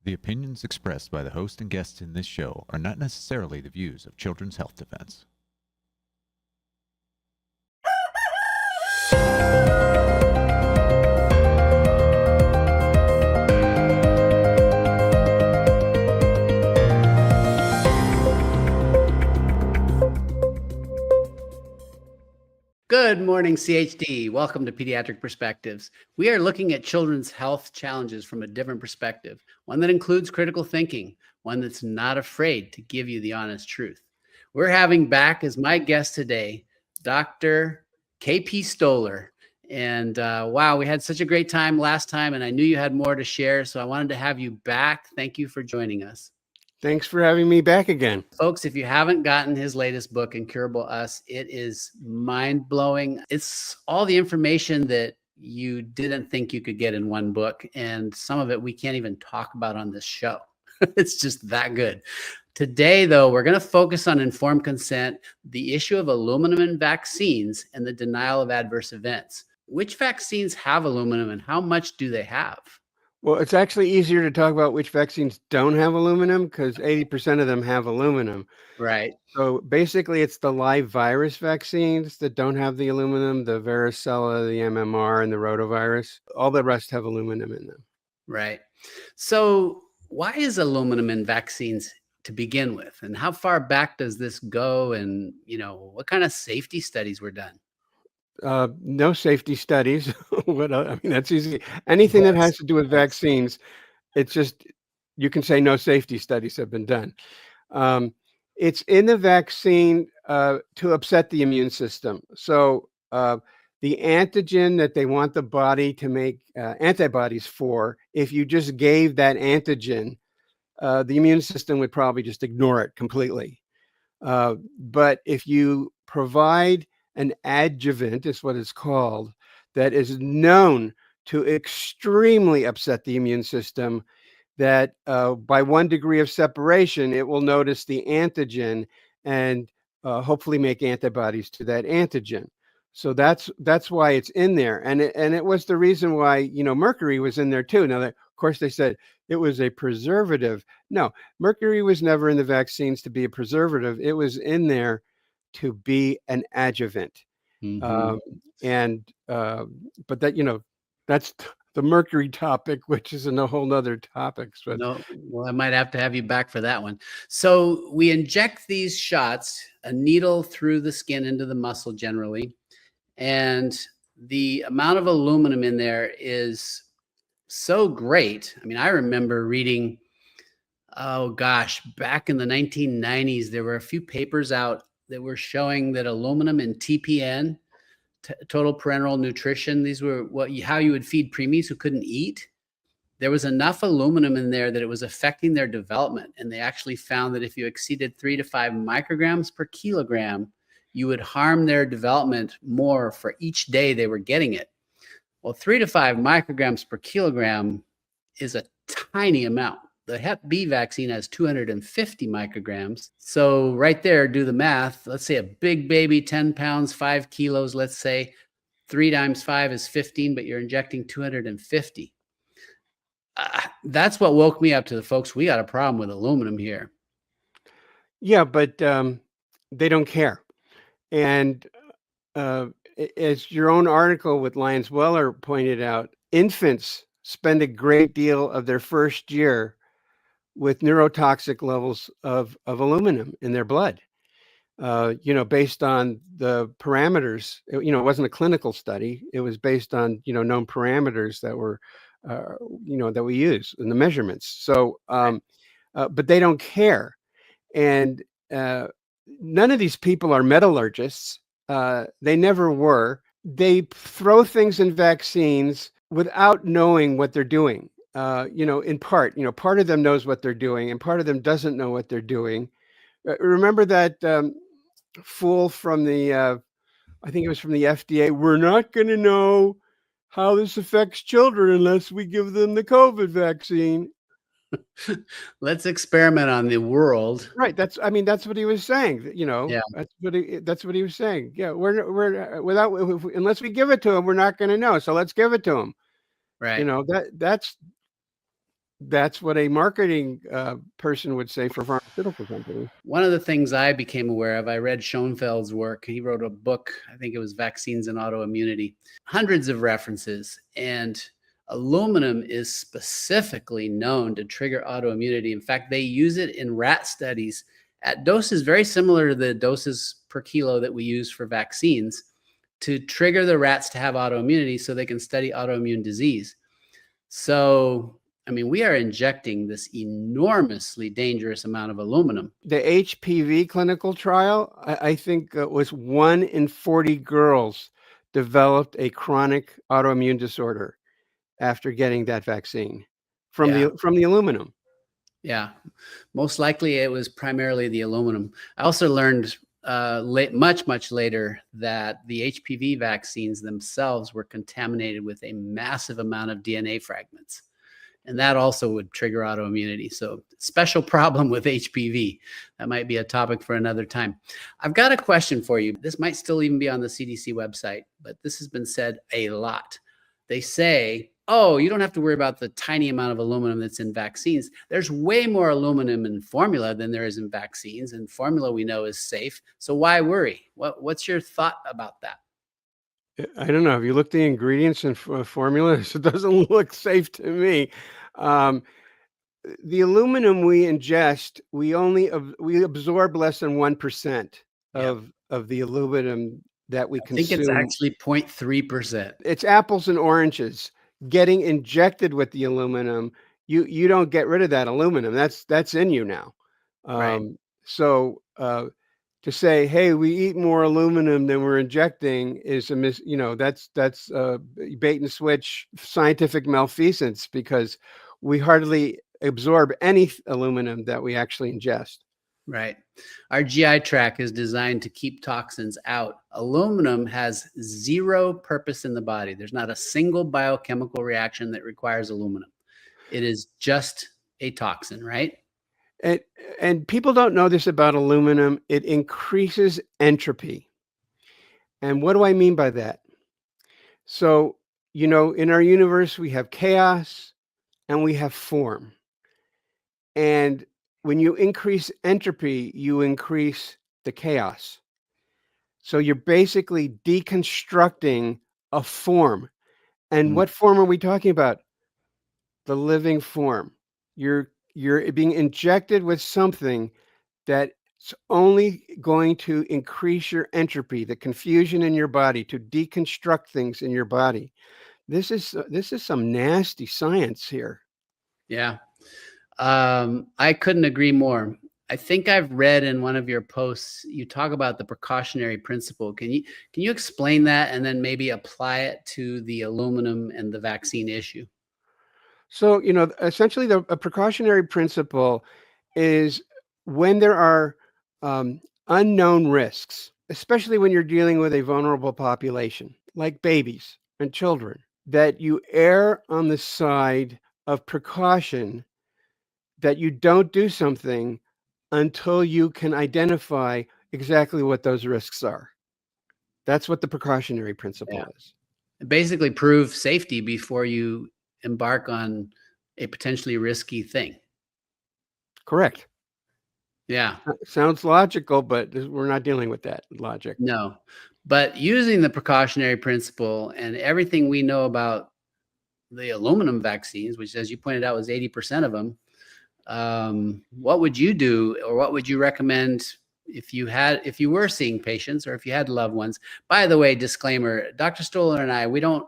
The opinions expressed by the host and guests in this show are not necessarily the views of Children's Health Defense. Good morning, CHD. Welcome to Pediatric Perspectives. We are looking at children's health challenges from a different perspective, one that includes critical thinking, one that's not afraid to give you the honest truth. We're having back as my guest today, Dr. KP Stoller. And wow, we had such a great time last time, and I knew you had more to share, so I wanted to have you back. Thank you for joining us. Thanks for having me back again. Folks, if you haven't gotten his latest book, Incurable Us, it is mind-blowing. It's all the information that you didn't think you could get in one book, and some of it we can't even talk about on this show. It's just that good. Today, though, we're going to focus on informed consent, the issue of aluminum in vaccines, and the denial of adverse events. Which vaccines have aluminum, and how much do they have? Well, it's actually easier to talk about which vaccines don't have aluminum because 80% of them have aluminum. Right. So basically, it's the live virus vaccines that don't have the aluminum, the varicella, the MMR, and the rotavirus. All the rest have aluminum in them. Right. So why is aluminum in vaccines to begin with? And how far back does this go? And, what kind of safety studies were done? No safety studies. That's easy. Anything that has to do with vaccines, it's just, you can say no safety studies have been done. It's in the vaccine to upset the immune system. So the antigen that they want the body to make antibodies for, if you just gave that antigen, the immune system would probably just ignore it completely. But if you provide an adjuvant, is what it's called, that is known to extremely upset the immune system, that by 1 degree of separation, it will notice the antigen and hopefully make antibodies to that antigen. So that's why it's in there. And it was the reason why, mercury was in there too. Now, of course, they said it was a preservative. No, mercury was never in the vaccines to be a preservative. It was in there to be an adjuvant. Mm-hmm. But that, that's the mercury topic, which is a whole nother topic. But No, well, I might have to have you back for that one. So we inject these shots, a needle through the skin into the muscle generally, and the amount of aluminum in there is so great. I mean, I remember reading, back in the 1990s, there were a few papers out that were showing that aluminum in TPN, total parenteral nutrition, these were how you would feed preemies who couldn't eat. There was enough aluminum in there that it was affecting their development. And they actually found that if you exceeded 3 to 5 micrograms per kilogram, you would harm their development more for each day they were getting it. Well, 3 to 5 micrograms per kilogram is a tiny amount. The Hep B vaccine has 250 micrograms. So right there, do the math. Let's say a big baby, 10 pounds, 5 kilos, let's say 3 times 5 is 15, but you're injecting 250. That's what woke me up to the folks. We got a problem with aluminum here. Yeah, but they don't care. And as your own article with Lyons Weller pointed out, infants spend a great deal of their first year with neurotoxic levels of aluminum in their blood, based on the parameters. It wasn't a clinical study. It was based on, known parameters that were, that we use in the measurements. So, but they don't care. And none of these people are metallurgists. They never were. They throw things in vaccines without knowing what they're doing. In part, part of them knows what they're doing and part of them doesn't know what they're doing. Remember that fool from I think it was from the FDA, we're not going to know how this affects children unless we give them the COVID vaccine. Let's experiment on the world. Right. That's what he was saying. Yeah. That's what he was saying. Yeah. We're unless we give it to him, we're not going to know. So let's give it to him. Right. that's what a marketing person would say for a pharmaceutical company. One of the things I became aware of, I read Schoenfeld's work. He wrote a book, I think it was Vaccines and Autoimmunity, hundreds of references. And aluminum is specifically known to trigger autoimmunity. In fact, they use it in rat studies at doses very similar to the doses per kilo that we use for vaccines to trigger the rats to have autoimmunity so they can study autoimmune disease. So, I mean, we are injecting this enormously dangerous amount of aluminum. The HPV clinical trial, I think it was 1 in 40 girls developed a chronic autoimmune disorder after getting that vaccine from the aluminum. Yeah, most likely it was primarily the aluminum. I also learned much later that the HPV vaccines themselves were contaminated with a massive amount of DNA fragments. And that also would trigger autoimmunity. So special problem with HPV. That might be a topic for another time. I've got a question for you. This might still even be on the CDC website, but this has been said a lot. They say, oh, you don't have to worry about the tiny amount of aluminum that's in vaccines. There's way more aluminum in formula than there is in vaccines, and formula we know is safe. So why worry? What's your thought about that? I don't know. If you look at the ingredients and formulas, it doesn't look safe to me. The aluminum we ingest, we absorb less than 1% of the aluminum that we consume. I think it's actually 0.3%. It's apples and oranges. Getting injected with the aluminum, you don't get rid of that aluminum. That's in you now. Right. So to say, hey, we eat more aluminum than we're injecting is that's bait and switch scientific malfeasance, because we hardly absorb any aluminum that we actually ingest. Right. Our GI tract is designed to keep toxins out. Aluminum has zero purpose in the body. There's not a single biochemical reaction that requires aluminum. It is just a toxin, right? And people don't know this about aluminum. It increases entropy. And what do I mean by that? So, in our universe, we have chaos and we have form. And when you increase entropy, you increase the chaos. So you're basically deconstructing a form. And what form are we talking about? The living form. You're being injected with something that's only going to increase your entropy, the confusion in your body, to deconstruct things in your body. This is some nasty science here. Yeah. I couldn't agree more. I think I've read in one of your posts, you talk about the precautionary principle. Can you explain that and then maybe apply it to the aluminum and the vaccine issue? So, essentially a precautionary principle is when there are unknown risks, especially when you're dealing with a vulnerable population like babies and children, that you err on the side of precaution, that you don't do something until you can identify exactly what those risks are. That's what the precautionary principle is. Basically prove safety before you embark on a potentially risky thing. Correct. Yeah. Sounds logical, but we're not dealing with that logic. No, but using the precautionary principle and everything we know about the aluminum vaccines, which, as you pointed out, was 80% of them, what would you do, or what would you recommend if you were seeing patients or if you had loved ones? By the way, disclaimer, Dr. Stoller and I, we don't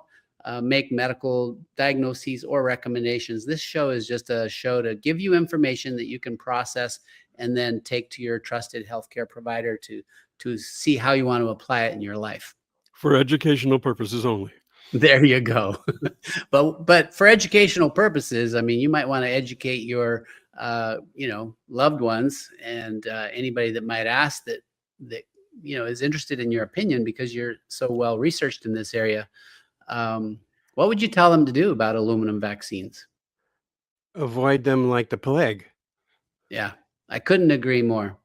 make medical diagnoses or recommendations. This show is just a show to give you information that you can process and then take to your trusted healthcare provider to see how you want to apply it in your life. For educational purposes only. There you go. But for educational purposes, I mean, you might want to educate your loved ones and anybody that might ask that is interested in your opinion, because you're so well researched in this area. What would you tell them to do about aluminum vaccines? Avoid them like the plague. Yeah, I couldn't agree more.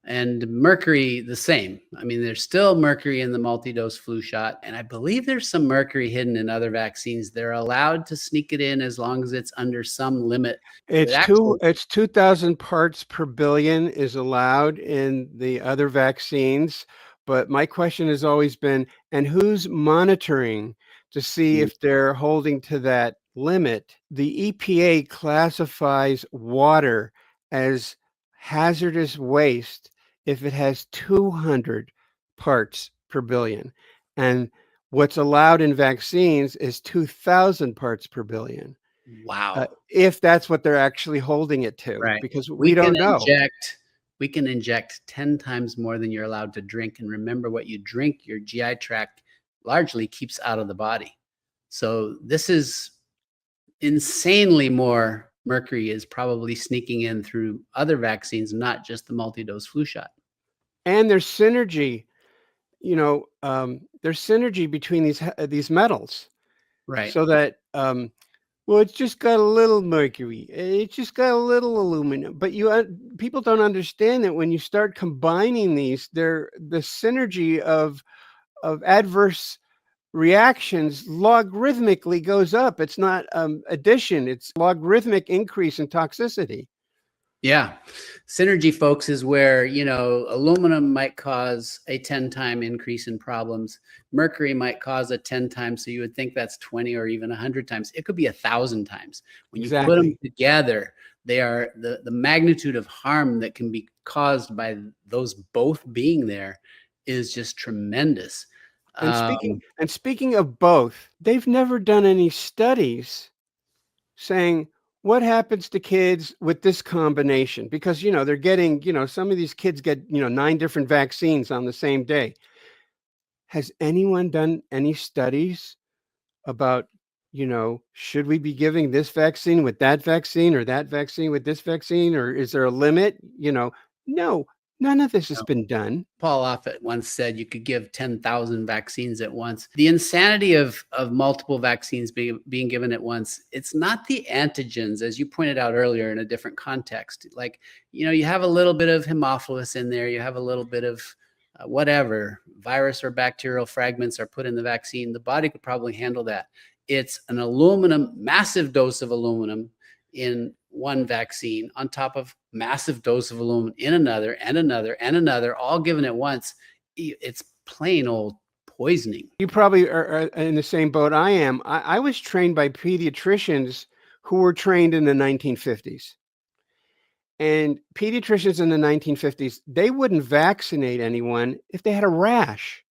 And mercury, the same. I mean, there's still mercury in the multi-dose flu shot, and I believe there's some mercury hidden in other vaccines. They're allowed to sneak it in as long as it's under some limit. It's Actually, 2,000 parts per billion is allowed in the other vaccines. But my question has always been, and who's monitoring to see if they're holding to that limit? The EPA classifies water as hazardous waste if it has 200 parts per billion. And what's allowed in vaccines is 2,000 parts per billion. wow. If that's what they're actually holding it to, Right. because we don't know. We can inject 10 times more than you're allowed to drink. And remember, what you drink, your GI tract largely keeps out of the body. So this is insanely more mercury is probably sneaking in through other vaccines, not just the multi-dose flu shot. And there's synergy, there's synergy between these metals, Right. so that well, it's just got a little mercury, it's just got a little aluminum, but people don't understand that when you start combining these, the synergy of adverse reactions logarithmically goes up. It's not addition, it's logarithmic increase in toxicity. Yeah. Synergy, folks, is where, aluminum might cause a 10-time increase in problems. Mercury might cause a 10 times. So you would think that's 20 or even 100 times. It could be 1,000 times. When you put them together, they are the magnitude of harm that can be caused by those both being there is just tremendous. And speaking of both, they've never done any studies saying what happens to kids with this combination, because they're getting, some of these kids get 9 different vaccines on the same day. Has anyone done any studies about, should we be giving this vaccine with that vaccine, or that vaccine with this vaccine, or is there a limit? No, none of this has been done. Paul Offit once said you could give 10,000 vaccines at once. The insanity of multiple vaccines being given at once, it's not the antigens, as you pointed out earlier in a different context. Like, you have a little bit of Haemophilus in there, you have a little bit of whatever, virus or bacterial fragments are put in the vaccine. The body could probably handle that. It's an massive dose of aluminum in one vaccine on top of massive dose of aluminum in another and another and another, all given at once. It's plain old poisoning. You probably are in the same boat I am. I was trained by pediatricians who were trained in the 1950s. And pediatricians in the 1950s, they wouldn't vaccinate anyone if they had a rash.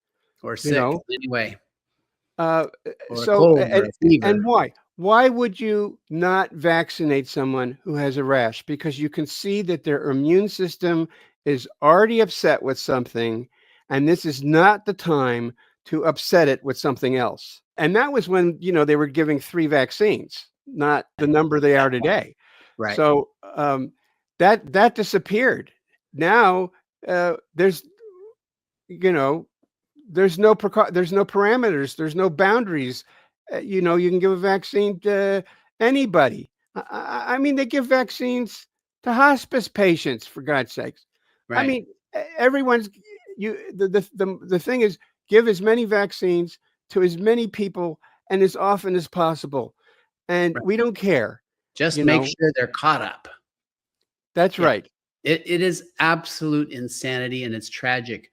Or sick anyway. Or a cold or a fever. And why? Why would you not vaccinate someone who has a rash? Because you can see that their immune system is already upset with something, and this is not the time to upset it with something else. And that was when, they were giving 3 vaccines, not the number they are today. Right. So that disappeared. Now there's no parameters, there's no boundaries. You can give a vaccine to anybody. I mean, they give vaccines to hospice patients, for God's sakes. Right. I mean, everyone's the thing is, give as many vaccines to as many people and as often as possible, and we don't care. Just make sure they're caught up. That's right. It is absolute insanity, and it's tragic.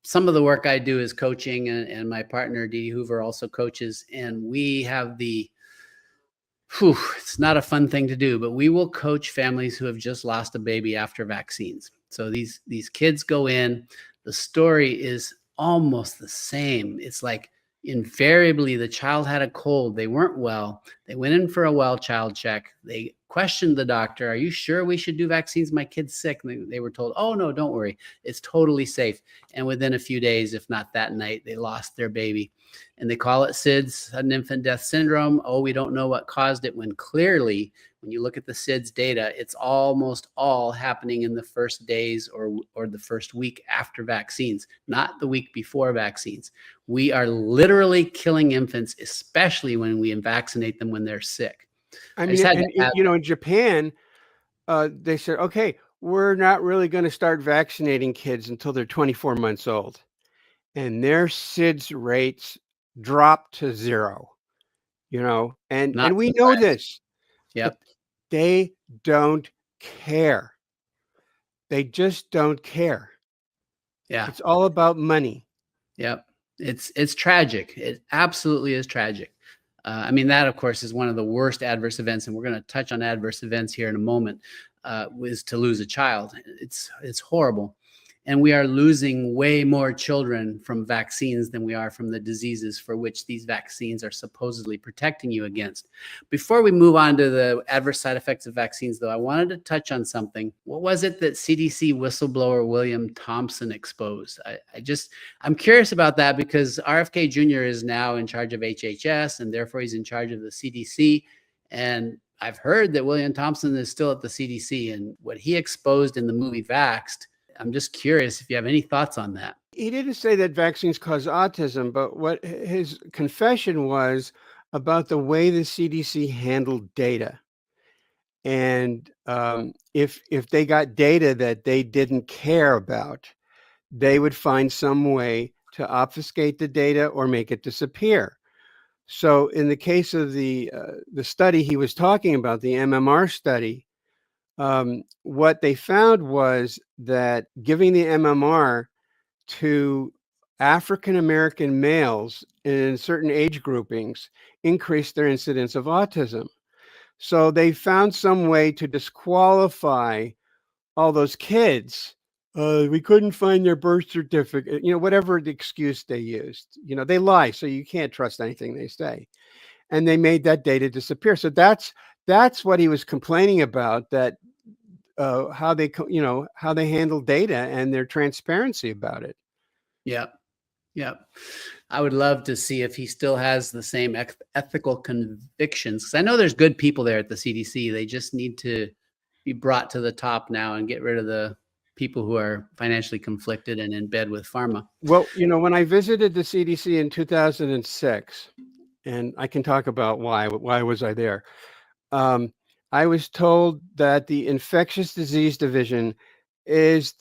Some of the work I do is coaching, and my partner, Dee Dee Hoover, also coaches. And we have it's not a fun thing to do, but we will coach families who have just lost a baby after vaccines. So these kids go in, the story is almost the same. It's like invariably the child had a cold. They weren't well. They went in for a well child check. They questioned the doctor, "Are you sure we should do vaccines? My kid's sick." And they were told, "Oh, no, don't worry. It's totally safe." And within a few days, if not that night, they lost their baby. And they call it SIDS, sudden infant death syndrome. Oh, we don't know what caused it, when clearly, when you look at the SIDS data, it's almost all happening in the first days or the first week after vaccines, not the week before vaccines. We are literally killing infants, especially when we vaccinate them when they're sick. I mean, in Japan, they said, okay, we're not really going to start vaccinating kids until they're 24 months old. And their SIDS rates drop to 0, and Not we know surprised. this, but Yep. they don't care. They just don't care. Yeah. It's all about money. Yep. It's tragic. It absolutely is tragic. I mean, that of course is one of the worst adverse events, and we're going to touch on adverse events here in a moment. Is to lose a child. It's horrible, and we are losing way more children from vaccines than we are from the diseases for which these vaccines are supposedly protecting you against. Before we move on to the adverse side effects of vaccines, though, I wanted to touch on something. What was it that CDC whistleblower William Thompson exposed? I'm curious about that because RFK Jr. is now in charge of HHS, and therefore he's in charge of the CDC. And I've heard that William Thompson is still at the CDC, and what he exposed in the movie Vaxxed, I'm just curious if you have any thoughts on that. He didn't say that vaccines cause autism, but what his confession was about the way the CDC handled data. And if they got data that they didn't care about, they would find some way to obfuscate the data or make it disappear. So in the case of the study he was talking about, the MMR study, what they found was that giving the MMR to African American males in certain age groupings increased their incidence of autism. So they found some way to disqualify all those kids. We couldn't find their birth certificate, whatever the excuse they used. They lie, so you can't trust anything they say. And they made that data disappear. So that's what he was complaining about, that how they handle data and their transparency about it. Yep. Yep. I would love to see if he still has the same ethical convictions. Because I know there's good people there at the CDC. They just need to be brought to the top now and get rid of the people who are financially conflicted and in bed with pharma. Well, when I visited the CDC in 2006, and I can talk about why was I there? I was told that the infectious disease division is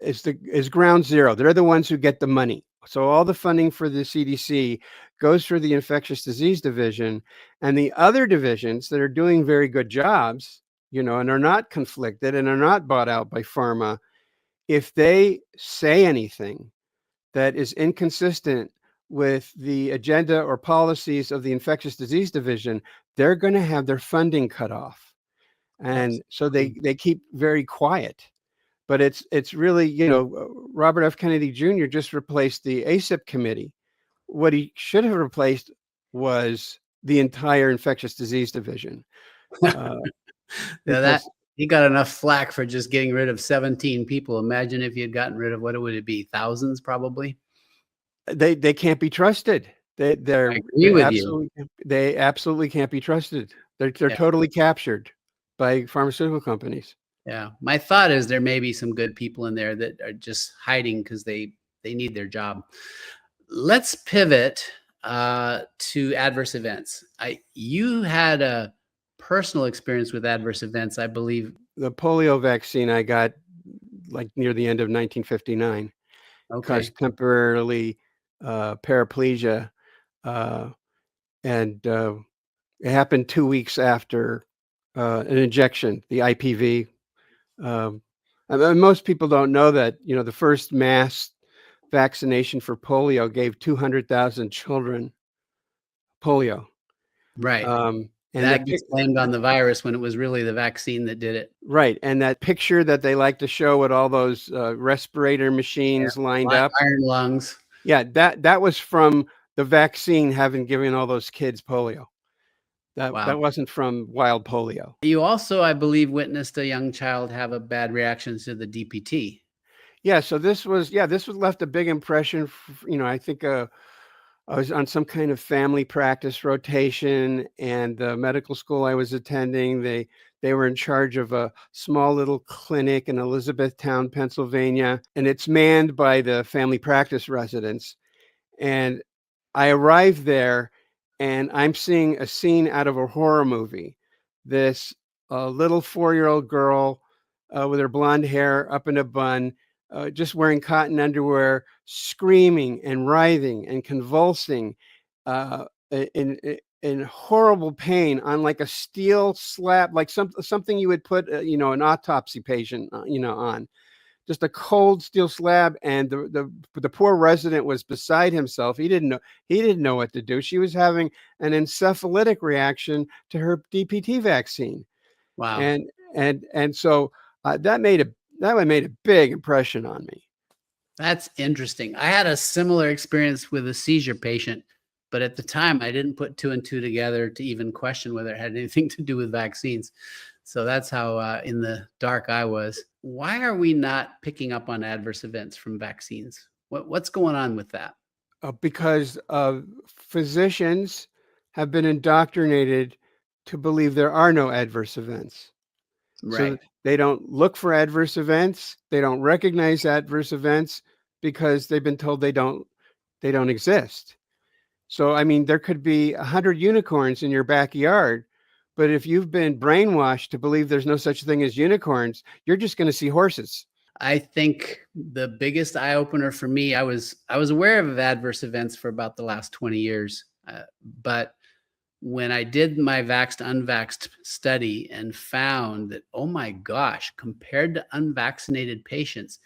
is ground zero. They're the ones who get the money. So all the funding for the CDC goes through the infectious disease division, and the other divisions that are doing very good jobs, and are not conflicted and are not bought out by pharma, if they say anything that is inconsistent with the agenda or policies of the infectious disease division, they're going to have their funding cut off. And so they keep very quiet. But it's really, Robert F. Kennedy Jr. just replaced the ACIP committee. What he should have replaced was the entire infectious disease division. Yeah, he got enough flack for just getting rid of 17 people. Imagine if he had gotten rid of, what would it be? Thousands, probably. They can't be trusted. I agree with you. They absolutely can't be trusted. They're totally captured by pharmaceutical companies. Yeah. My thought is there may be some good people in there that are just hiding because they need their job. Let's pivot to adverse events. You had a personal experience with adverse events, I believe. The polio vaccine I got like near the end of 1959 caused temporarily paraplegia, and it happened 2 weeks after an injection, the IPV. And most people don't know that, the first mass vaccination for polio gave 200,000 children polio. Right. And that gets blamed on the virus when it was really the vaccine that did it. Right. And that picture that they like to show with all those respirator machines lined up. Iron lungs. Yeah, that was from the vaccine having given all those kids polio. That wasn't from wild polio. You also, I believe, witnessed a young child have a bad reaction to the DPT. Yeah, so this left a big impression. I think I was on some kind of family practice rotation, and the medical school I was attending, they were in charge of a small little clinic in Elizabethtown, Pennsylvania, and it's manned by the family practice residents. And I arrived there, and I'm seeing a scene out of a horror movie. This a little 4-year-old girl with her blonde hair up in a bun, just wearing cotton underwear, screaming and writhing and convulsing uh, in horrible pain on like a steel slab, like something you would put, an autopsy patient, on. Just a cold steel slab, and the poor resident was beside himself. He didn't know what to do. She was having an encephalitic reaction to her DPT vaccine. Wow. And so that made a big impression on me. That's interesting. I had a similar experience with a seizure patient, but at the time I didn't put 2 and 2 together to even question whether it had anything to do with vaccines. So that's how in the dark I was. Why are we not picking up on adverse events from vaccines? What's going on with that? Because physicians have been indoctrinated to believe there are no adverse events. So Right. they don't look for adverse events. They don't recognize adverse events because they've been told they don't exist. So, I mean, there could be 100 unicorns in your backyard, but if you've been brainwashed to believe there's no such thing as unicorns, you're just going to see horses. I think the biggest eye opener for me, I was aware of adverse events for about the last 20 years, but when I did my vaxxed unvaxxed study and found that, oh my gosh, compared to unvaccinated patients,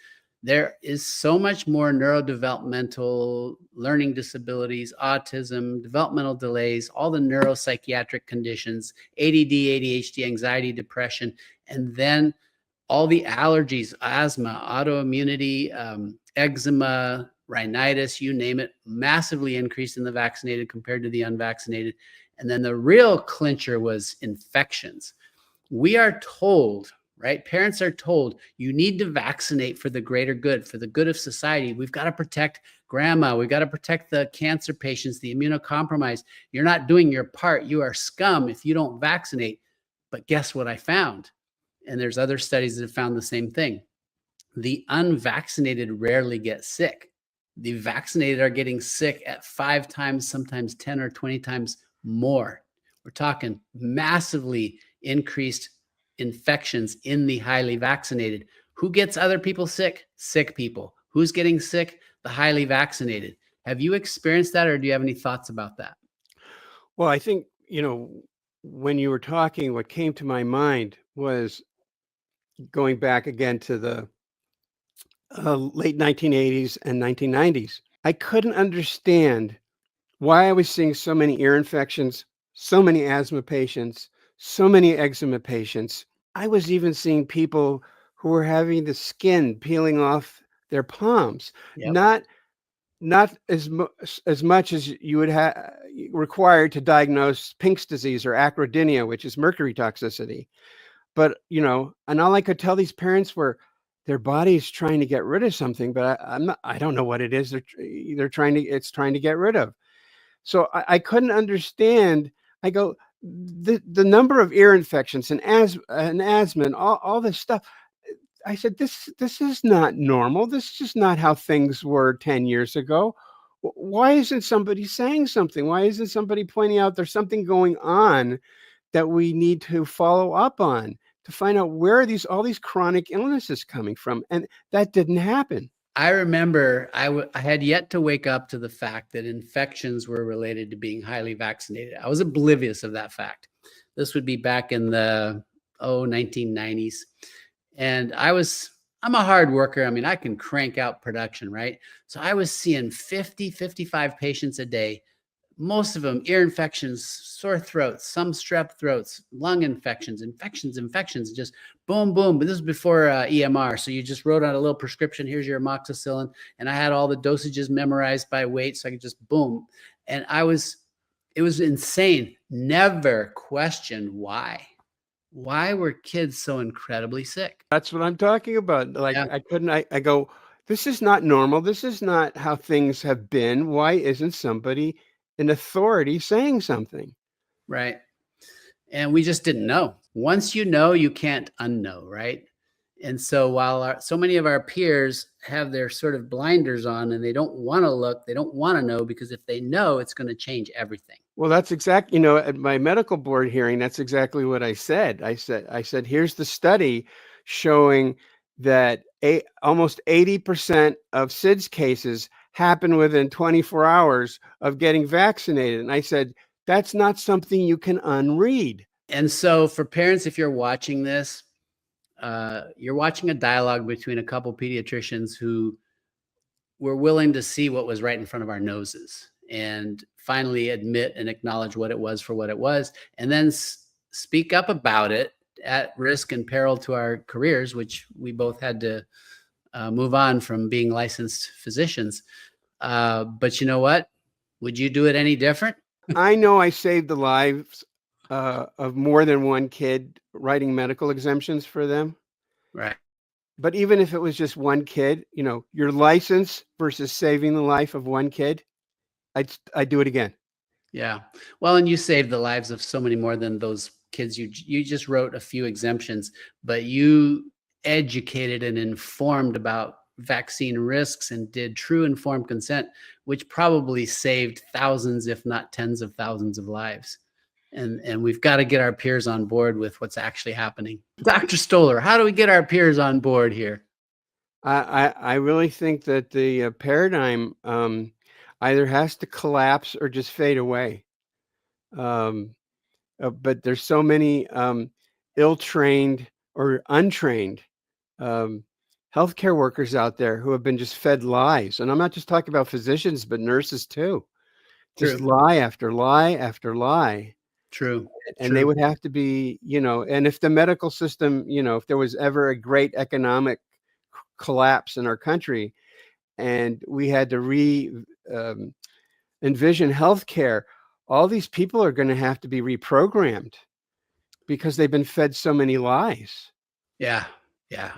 there is so much more neurodevelopmental learning disabilities, autism, developmental delays, all the neuropsychiatric conditions, ADD, ADHD, anxiety, depression, and then all the allergies, asthma, autoimmunity, eczema, rhinitis, you name it, massively increased in the vaccinated compared to the unvaccinated. And then the real clincher was infections. We are told, right? Parents are told you need to vaccinate for the greater good, for the good of society. We've got to protect grandma. We've got to protect the cancer patients, the immunocompromised. You're not doing your part. You are scum if you don't vaccinate. But guess what I found? And there's other studies that have found the same thing. The unvaccinated rarely get sick. The vaccinated are getting sick at 5 times, sometimes 10 or 20 times more. We're talking massively increased infections in the highly vaccinated. Who gets other people sick? Sick people. Who's getting sick? The highly vaccinated. Have you experienced that, or do you have any thoughts about that? Well, I think, when you were talking, what came to my mind was going back again to the late 1980s and 1990s. I couldn't understand why I was seeing so many ear infections, so many asthma patients, so many eczema patients. I was even seeing people who were having the skin peeling off their palms, Yep. not as much as you would have required to diagnose Pink's disease or acrodynia, which is mercury toxicity. But, and all I could tell these parents were their body's trying to get rid of something, but I don't know what it is. It's trying to get rid of. So I couldn't understand. I go, the number of ear infections and asthma and all this stuff. I said, this is not normal. This is just not how things were 10 years ago. Why isn't somebody saying something? Why isn't somebody pointing out there's something going on that we need to follow up on to find out where are all these chronic illnesses coming from? And that didn't happen. I remember I had yet to wake up to the fact that infections were related to being highly vaccinated. I was oblivious of that fact. This would be back in the 1990s. And I'm a hard worker. I mean, I can crank out production, right? So I was seeing 50, 55 patients a day, most of them ear infections, sore throats, some strep throats, lung infections, just boom, boom. But this was before EMR. So you just wrote out a little prescription. Here's your amoxicillin. And I had all the dosages memorized by weight. So I could just boom. And it was insane. Never questioned why. Why were kids so incredibly sick? That's what I'm talking about. Like, Yeah. I go, this is not normal. This is not how things have been. Why isn't somebody in authority saying something? Right. And we just didn't know. Once you know, you can't unknow, right? And so while so many of our peers have their sort of blinders on and they don't want to look, they don't want to know, because if they know, it's going to change everything. Well, that's exactly, at my medical board hearing, that's exactly what I said. I said, here's the study showing that almost 80% of SIDS cases happen within 24 hours of getting vaccinated. And I said, that's not something you can unread. And so for parents, if you're watching this, you're watching a dialogue between a couple pediatricians who were willing to see what was right in front of our noses and finally admit and acknowledge what it was for what it was, and then speak up about it at risk and peril to our careers, which we both had to move on from being licensed physicians. But you know what? Would you do it any different? I know I saved the lives of more than one kid writing medical exemptions for them. Right. But even if it was just one kid, your license versus saving the life of one kid, I'd do it again. Yeah. Well, and you saved the lives of so many more than those kids. You just wrote a few exemptions, but you educated and informed about vaccine risks and did true informed consent, which probably saved thousands, if not tens of thousands of lives. And we've got to get our peers on board with what's actually happening. Dr. Stoller, how do we get our peers on board here? I really think that the paradigm either has to collapse or just fade away. But there's so many ill-trained or untrained healthcare workers out there who have been just fed lies. And I'm not just talking about physicians, but nurses too. Just True. lie after lie after lie. True. And they would have to be, and if the medical system, if there was ever a great economic collapse in our country and we had to envision healthcare, all these people are going to have to be reprogrammed because they've been fed so many lies. Yeah. Yeah.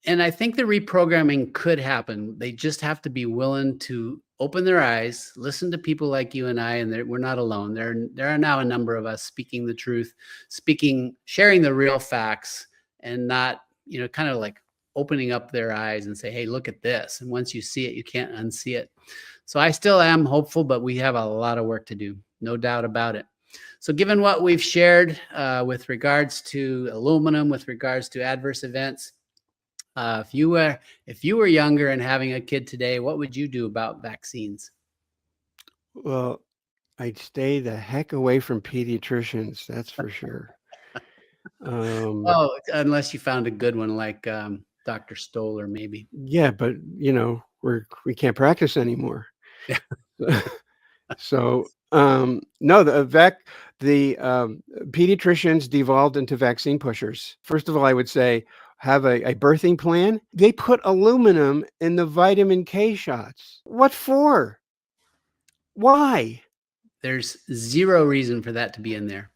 And I think the reprogramming could happen. They just have to be willing to open their eyes, listen to people like you and I, and we're not alone. There are now a number of us speaking the truth, sharing the real facts, and not, kind of like opening up their eyes and say, hey, look at this. And once you see it, you can't unsee it. So I still am hopeful, but we have a lot of work to do. No doubt about it. So given what we've shared with regards to aluminum, with regards to adverse events, if you were younger and having a kid today, what would you do about vaccines? Well, I'd stay the heck away from pediatricians. That's for sure. Well, unless you found a good one like Dr. Stoller, maybe. Yeah, but we can't practice anymore. Yeah. So no, the pediatricians devolved into vaccine pushers. First of all, I would say have a birthing plan. They put aluminum in the vitamin K shots. What for? Why? There's zero reason for that to be in there.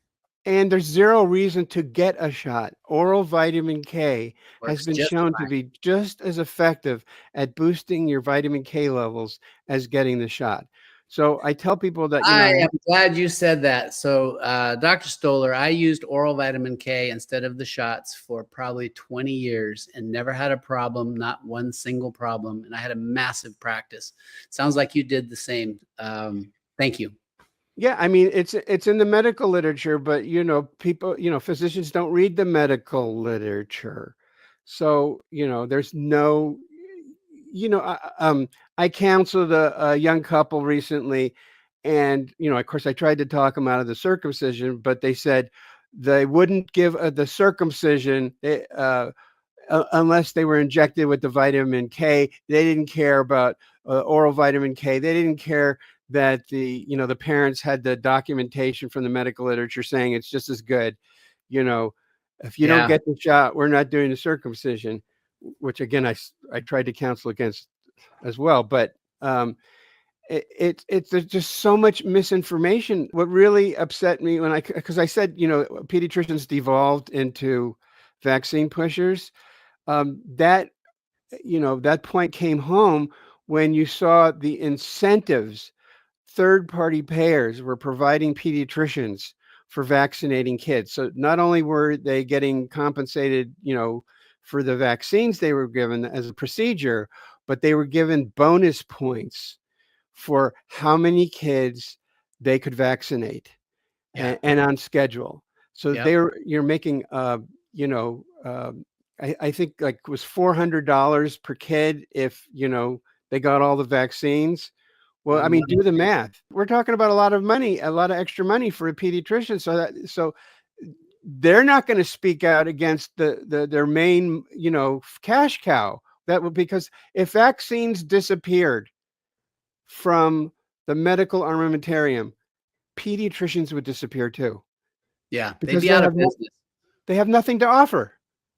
And there's zero reason to get a shot. Oral vitamin K has been shown to be just as effective at boosting your vitamin K levels as getting the shot. So I tell people that, I am glad you said that. So Dr. Stoller, I used oral vitamin K instead of the shots for probably 20 years and never had a problem, not one single problem. And I had a massive practice. Sounds like you did the same. Thank you. Yeah, I mean, it's in the medical literature, but people, physicians don't read the medical literature. So, there's no, I counseled a young couple recently, and, of course, I tried to talk them out of the circumcision, but they said they wouldn't give the circumcision unless they were injected with the vitamin K. They didn't care about oral vitamin K. They didn't care that the parents had the documentation from the medical literature saying it's just as good. If you don't get the shot, we're not doing the circumcision, which again, I tried to counsel against as well. But there's just so much misinformation. What really upset me because I said, pediatricians devolved into vaccine pushers. That point came home when you saw the incentives third-party payers were providing pediatricians for vaccinating kids. So not only were they getting compensated, for the vaccines they were given as a procedure, but they were given bonus points for how many kids they could vaccinate and on schedule. So you're making, I think like it was $400 per kid if, they got all the vaccines. Well, I mean, do the math. We're talking about a lot of money, a lot of extra money for a pediatrician. So they're not going to speak out against their main, cash cow. Because if vaccines disappeared from the medical armamentarium, pediatricians would disappear too. Yeah, they'd Because be out of business. They have nothing to offer.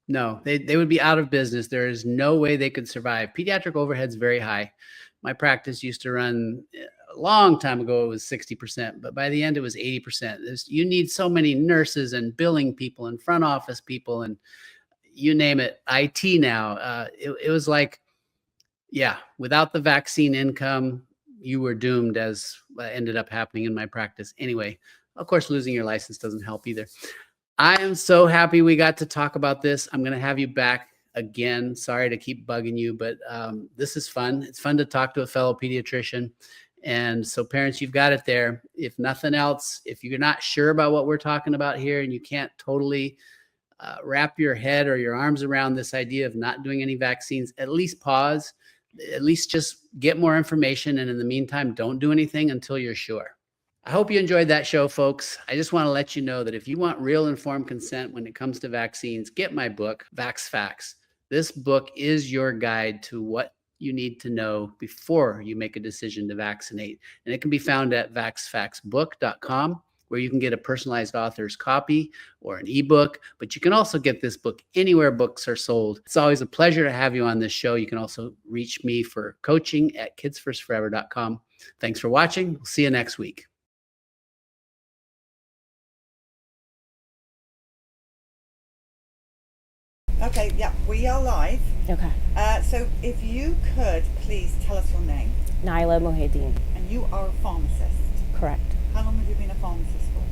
No, they would be out of business. There is no way they could survive. Pediatric overhead's very high. My practice used to run a long time ago. It was 60%, but by the end it was 80%. You need so many nurses and billing people and front office people and you name it, IT now. It was like, without the vaccine income, you were doomed, as ended up happening in my practice. Anyway, of course, losing your license doesn't help either. I am so happy we got to talk about this. I'm going to have you back again. Sorry to keep bugging you, but this is fun. It's fun to talk to a fellow pediatrician. And so parents, you've got it there. If nothing else, if you're not sure about what we're talking about here and you can't totally wrap your head or your arms around this idea of not doing any vaccines, at least pause, at least just get more information. And in the meantime, don't do anything until you're sure. I hope you enjoyed that show, folks. I just want to let you know that if you want real informed consent when it comes to vaccines, get my book, Vax Facts. This book is your guide to what you need to know before you make a decision to vaccinate. And it can be found at vaxfactsbook.com, where you can get a personalized author's copy or an ebook, but you can also get this book anywhere books are sold. It's always a pleasure to have you on this show. You can also reach me for coaching at kidsfirstforever.com. Thanks for watching. We'll see you next week. Okay, yeah, we are live. Okay. So if you could please tell us your name. Naila Mohedin. And you are a pharmacist. Correct. How long have you been a pharmacist for?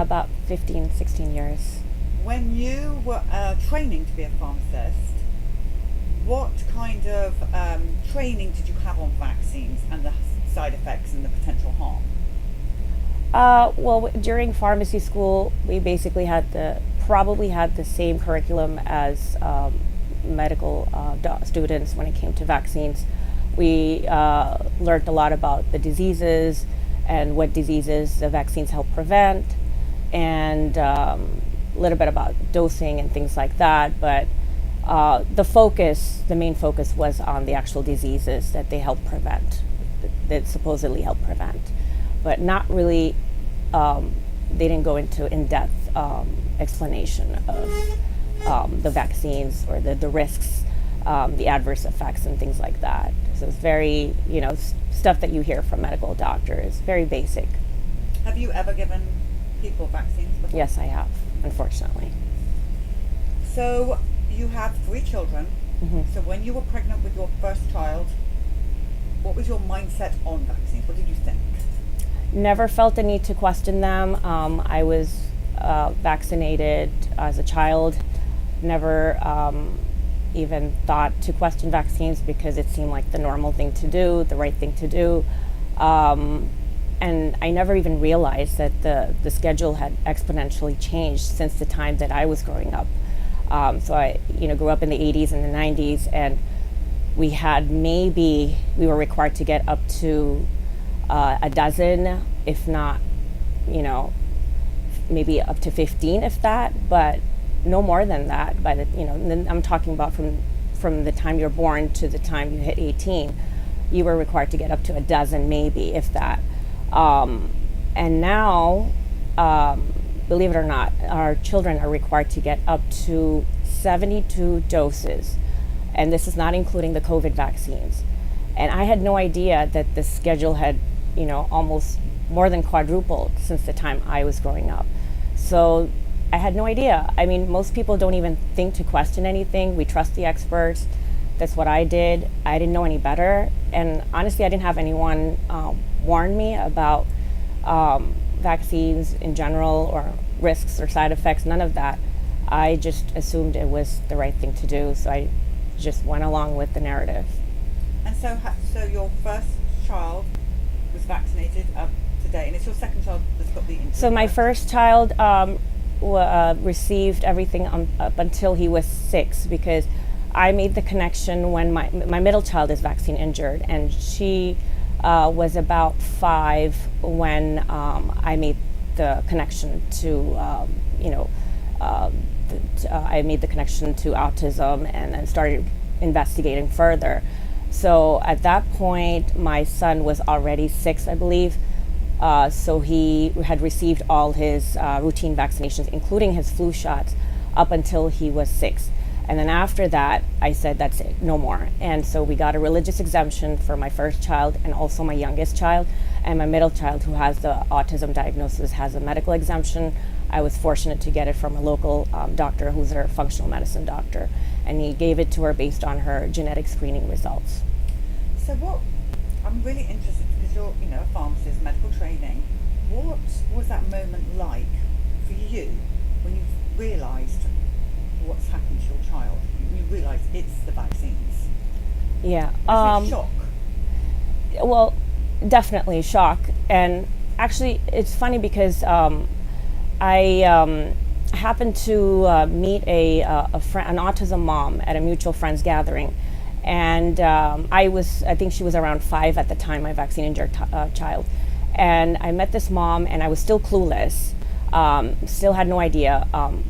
About 15, 16 years. When you were training to be a pharmacist, what kind of training did you have on vaccines and the side effects and the potential harm? Well, during pharmacy school, we basically probably had the same curriculum as medical students when it came to vaccines. We learned a lot about the diseases and what diseases the vaccines help prevent, and a little bit about dosing and things like that. But the main focus was on the actual diseases that they help prevent, that supposedly help prevent. But not really, they didn't go into in-depth explanation of the vaccines or the risks, the adverse effects and things like that. So it's very, stuff that you hear from medical doctors, very basic. Have you ever given people vaccines before? Yes, I have, unfortunately. So you have 3 children. Mm-hmm. So when you were pregnant with your first child, what was your mindset on vaccines? What did you think? Never felt the need to question them. I was vaccinated as a child. Never even thought to question vaccines because it seemed like the normal thing to do, the right thing to do. And I never even realized that the schedule had exponentially changed since the time that I was growing up. So I grew up in the 80s and the 90s, and we were required to get up to a dozen, if not, maybe up to 15, if that, but no more than that. And then I'm talking about from the time you're born to the time you hit 18, you were required to get up to a dozen, maybe, if that. And now, believe it or not, our children are required to get up to 72 doses, and this is not including the COVID vaccines. And I had no idea that the schedule had, almost more than quadrupled since the time I was growing up. So I had no idea. I mean, most people don't even think to question anything. We trust the experts. That's what I did. I didn't know any better. And honestly, I didn't have anyone warn me about vaccines in general or risks or side effects, none of that. I just assumed it was the right thing to do, so I just went along with the narrative. And so your first child was vaccinated up to date, and it's your second child that's got the injury. So my first child received everything up until he was 6, because I made the connection when my middle child is vaccine injured, and she was about 5 when I made the connection to I made the connection to autism and then started investigating further. So at that point, my son was already 6, I believe. So he had received all his routine vaccinations, including his flu shots, up until he was 6. And then after that, I said, that's it, no more. And so we got a religious exemption for my first child and also my youngest child. And my middle child, who has the autism diagnosis, has a medical exemption. I was fortunate to get it from a local doctor who's a functional medicine doctor. And he gave it to her based on her genetic screening results. So what, I'm really interested, because you're, a pharmacist, medical training. What was that moment like for you when you realised what's happened to your child? You realised it's the vaccines. Yeah. Was it shock? Well, definitely shock. And actually, it's funny because I happened to meet an autism mom at a mutual friends gathering. And I think she was around 5 at the time, my vaccine injured child. And I met this mom, and I was still clueless, still had no idea,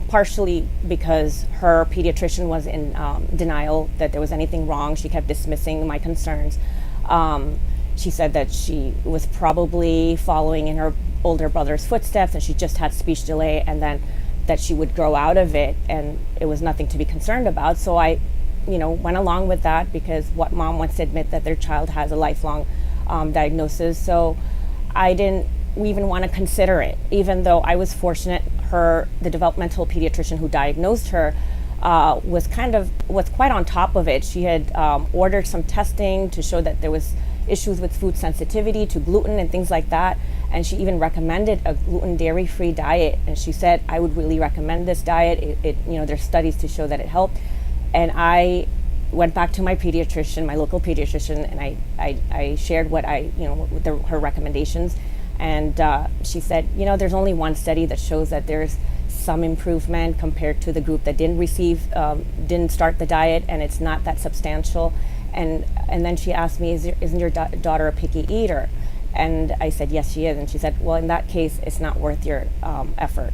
partially because her pediatrician was in denial that there was anything wrong. She kept dismissing my concerns. She said that she was probably following in her older brother's footsteps, and she just had speech delay, and then that she would grow out of it, and it was nothing to be concerned about. So I went along with that, because what mom wants to admit that their child has a lifelong diagnosis. So I didn't even want to consider it, even though I was fortunate. The developmental pediatrician who diagnosed her was quite on top of it. She had ordered some testing to show that there was issues with food sensitivity to gluten and things like that. And she even recommended a gluten dairy-free diet. And she said, I would really recommend this diet. There's studies to show that it helped. And I went back to my pediatrician, my local pediatrician, and I shared her recommendations. And she said, there's only one study that shows that there's some improvement compared to the group that didn't start the diet, and it's not that substantial. And then she asked me, isn't your daughter a picky eater? And I said, yes, she is. And she said, well, in that case, it's not worth your effort.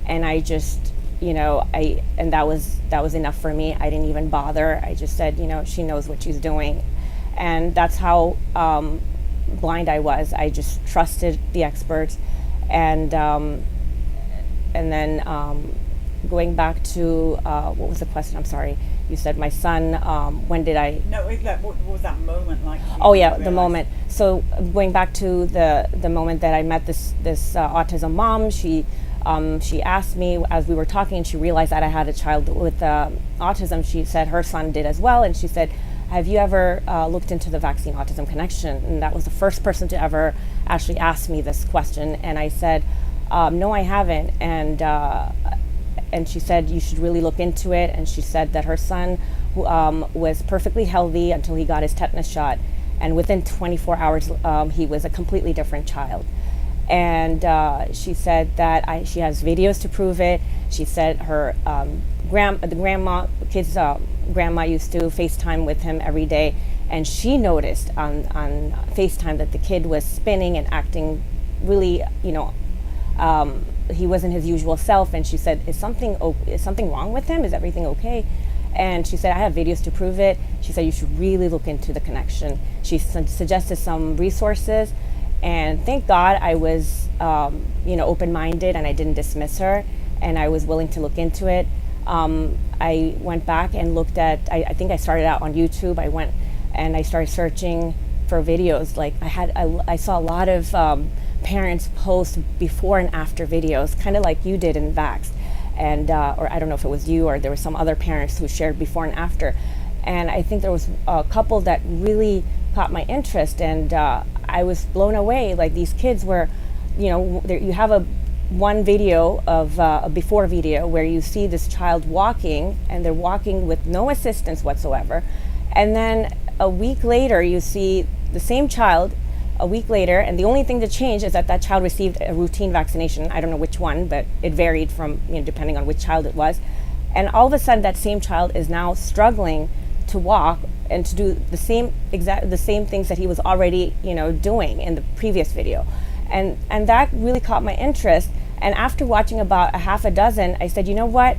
And I just, and that was enough for me. I didn't even bother. I just said, she knows what she's doing. And that's how blind I was. I just trusted the experts. And then going back to, what was the question? I'm sorry. You said my son, when did I? No, what was that moment like? Oh yeah, the moment. So going back to the moment that I met this autism mom, she asked me as we were talking, and she realized that I had a child with autism. She said her son did as well, and she said, have you ever looked into the vaccine autism connection? And that was the first person to ever actually ask me this question. And I said, no, I haven't. And she said, you should really look into it. And she said that her son was perfectly healthy until he got his tetanus shot. And within 24 hours, he was a completely different child. And she said that she has videos to prove it. She said her grandma used to FaceTime with him every day. And she noticed on FaceTime that the kid was spinning and acting really, he wasn't his usual self. And she said, is something wrong with him? Is everything okay? And she said, I have videos to prove it. She said, you should really look into the connection. She suggested some resources. And thank God I was, open-minded, and I didn't dismiss her, and I was willing to look into it. I went back and looked at, I think I started out on YouTube. I went and I started searching for videos. Like I saw a lot of parents post before and after videos, kind of like you did in Vaxxed. And, or I don't know if it was you or there were some other parents who shared before and after. And I think there was a couple that really caught my interest, and I was blown away. Like, these kids were there you have one video of a before video where you see this child walking, and they're walking with no assistance whatsoever. And then a week later, you see the same child a week later, and the only thing that changed is that that child received a routine vaccination. I don't know which one, but it varied from, depending on which child it was. And all of a sudden, that same child is now struggling to walk and to do the same things that he was already, doing in the previous video. And that really caught my interest. And after watching about a half a dozen, I said, you know what?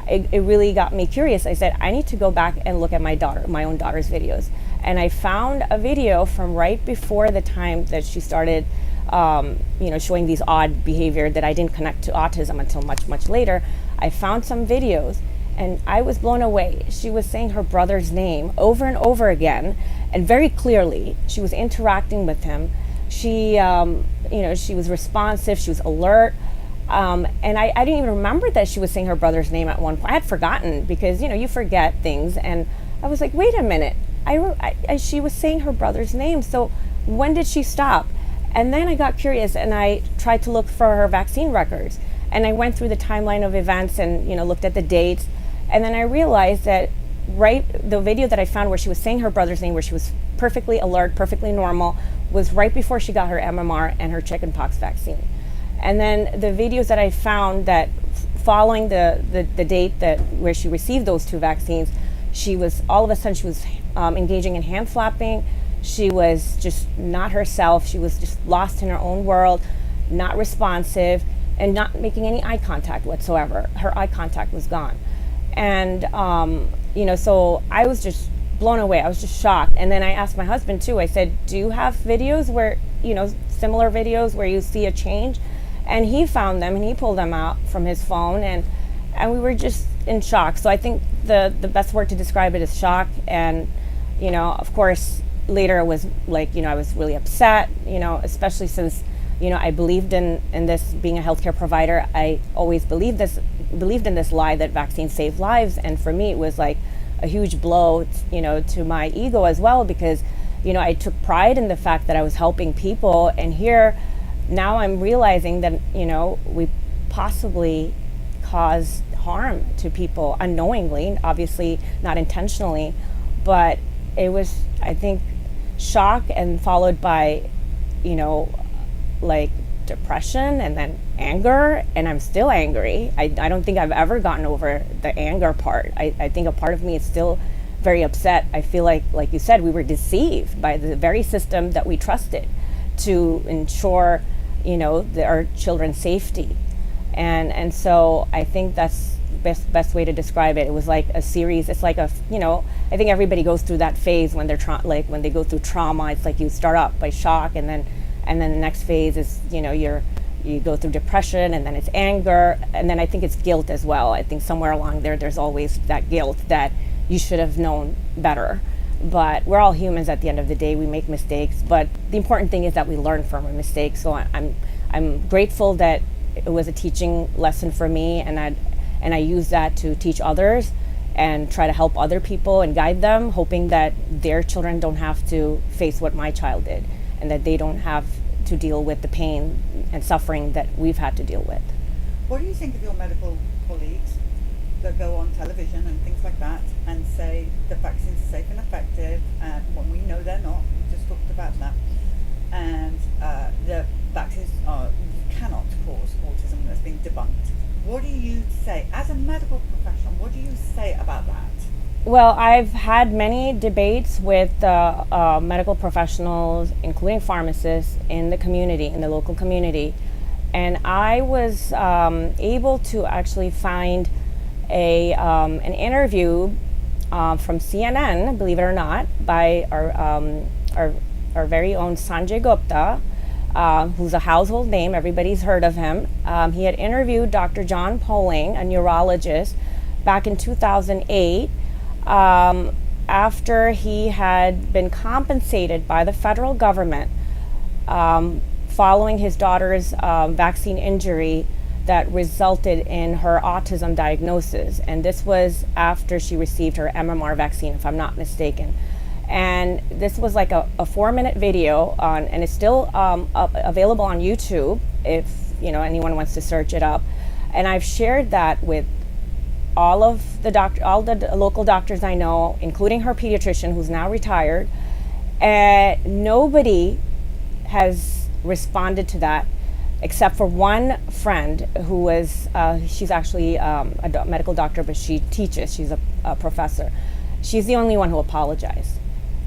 It really got me curious. I said, I need to go back and look at my own daughter's videos. And I found a video from right before the time that she started, showing these odd behavior that I didn't connect to autism until much, much later. I found some videos, and I was blown away. She was saying her brother's name over and over again, and very clearly. She was interacting with him. She, she was responsive. She was alert. And I didn't even remember that she was saying her brother's name at one point. I had forgotten because, you forget things. And I was like, wait a minute. She was saying her brother's name. So when did she stop? And then I got curious, and I tried to look for her vaccine records. And I went through the timeline of events and, looked at the dates. And then I realized that the video that I found where she was saying her brother's name, where she was perfectly alert, perfectly normal, was right before she got her MMR and her chickenpox vaccine. And then the videos that I found that following the date where she received those two vaccines, she was all of a sudden engaging in hand flapping. She was just not herself. She was just lost in her own world, not responsive, and not making any eye contact whatsoever. Her eye contact was gone. And, so I was just blown away. I was just shocked. And then I asked my husband too. I said, do you have videos where, similar videos where you see a change? And he found them, and he pulled them out from his phone, and we were just in shock. So I think the best word to describe it is shock. And, of course, later it was like, I was really upset, especially since, I believed in this being a healthcare provider. I always believed in this lie that vaccines save lives. And for me, it was like a huge blow, to my ego as well, because, I took pride in the fact that I was helping people. And here, now I'm realizing that, we possibly cause harm to people unknowingly, obviously not intentionally, but it was, I think, shock and followed by, like depression and then anger, and I'm still angry. I don't think I've ever gotten over the anger part. I think a part of me is still very upset. I feel like you said, we were deceived by the very system that we trusted to ensure our children's safety. And so I think that's best way to describe it. It was like a series. It's like I think everybody goes through that phase when they're when they go through trauma. It's like you start up by shock, and then the next phase is, you go through depression, and then it's anger, and then I think it's guilt as well. I think somewhere along there's always that guilt that you should have known better. But we're all humans at the end of the day. We make mistakes, but the important thing is that we learn from our mistakes. So I'm grateful that it was a teaching lesson for me, and I use that to teach others and try to help other people and guide them, hoping that their children don't have to face what my child did, and that they don't have to deal with the pain and suffering that we've had to deal with. What do you think of your medical colleagues that go on television and things like that and say the vaccines are safe and effective, and when we know they're not? We just talked about that. And the vaccines cannot cause autism. That's been debunked. What do you say as a medical professional? What do you say about that? Well, I've had many debates with medical professionals, including pharmacists in the community, in the local community, and I was able to actually find an interview from CNN, believe it or not, by our very own Sanjay Gupta, who's a household name. Everybody's heard of him. He had interviewed Dr. John Poling, a neurologist, back in 2008, after he had been compensated by the federal government following his daughter's vaccine injury that resulted in her autism diagnosis. And this was after she received her MMR vaccine, if I'm not mistaken. And this was like a 4-minute video and it's still available on YouTube. if anyone wants to search it up. And I've shared that with all the local doctors I know, including her pediatrician, who's now retired, and nobody has responded to that except for one friend who was, she's actually a medical doctor, but she teaches, she's a professor. She's the only one who apologized.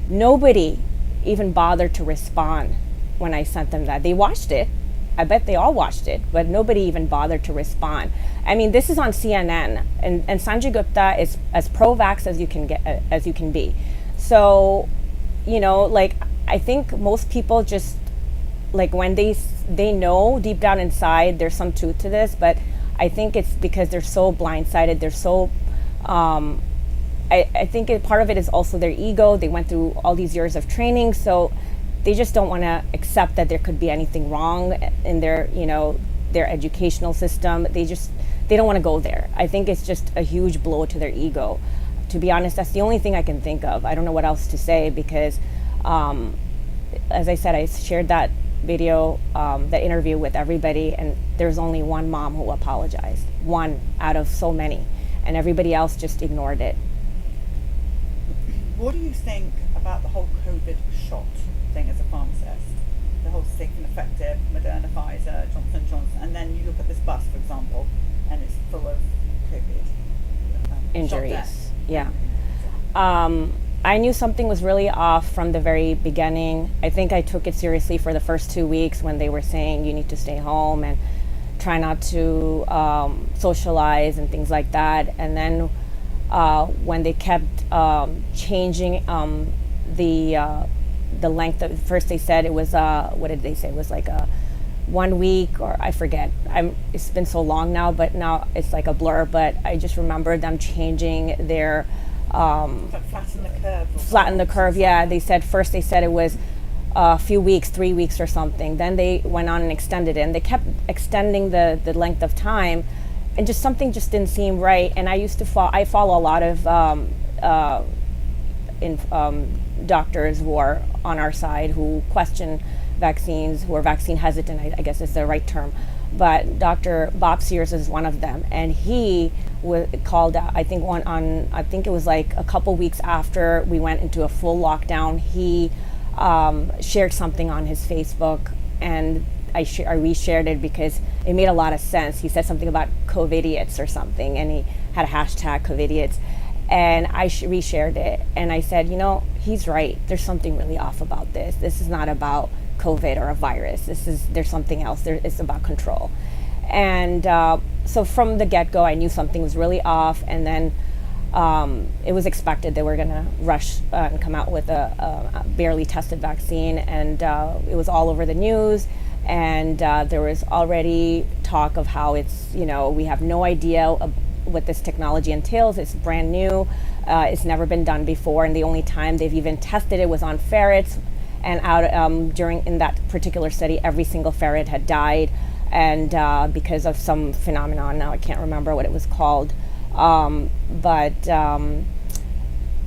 Nobody even bothered to respond when I sent them that. They watched it. I bet they all watched it, but nobody even bothered to respond. I mean, this is on CNN, and Sanjay Gupta is as pro-vax as you can be. So, I think most people just, when they know deep down inside there's some truth to this, but I think it's because they're so blindsided. They're so, I think part of it is also their ego. They went through all these years of training, so they just don't want to accept that there could be anything wrong in their educational system. They don't want to go there. I think it's just a huge blow to their ego. To be honest, that's the only thing I can think of. I don't know what else to say because, as I said, I shared that video, that interview with everybody, and there's only one mom who apologized. One out of so many. And everybody else just ignored it. What do you think about the whole COVID shot thing as a pharmacist? The whole safe and effective, Moderna, Pfizer, Johnson & Johnson, and then you look at this bus, for example, and it's full of COVID injuries. Yeah. I knew something was really off from the very beginning. I think I took it seriously for the first 2 weeks when they were saying you need to stay home and try not to socialize and things like that. And then when they kept changing the length of, first they said it was what did they say, it was like a 1 week, or I forget. It's been so long now, but now it's like a blur. But I just remember them changing their flatten the curve. Yeah, they said it was a few weeks, 3 weeks or something. Then they went on and extended it, and they kept extending the length of time, and just something just didn't seem right. And I follow a lot of doctors who are on our side who question vaccines, who are vaccine hesitant, I guess is the right term. But Dr. Bob Sears is one of them, and he called out, I think it was like a couple weeks after we went into a full lockdown, he shared something on his Facebook, and I reshared it because it made a lot of sense. He said something about COVIDiots or something, and he had a hashtag COVIDiots. And I reshared it, and I said, he's right. There's something really off about this. This is not about COVID or a virus. There's something else. It's about control. And so from the get-go, I knew something was really off. And then it was expected they were going to rush and come out with a barely tested vaccine, and it was all over the news. And there was already talk of how it's, we have no idea what this technology entails. It's brand new. It's never been done before, and the only time they've even tested it was on ferrets. And in that particular study, every single ferret had died, and because of some phenomenon. Now I can't remember what it was called,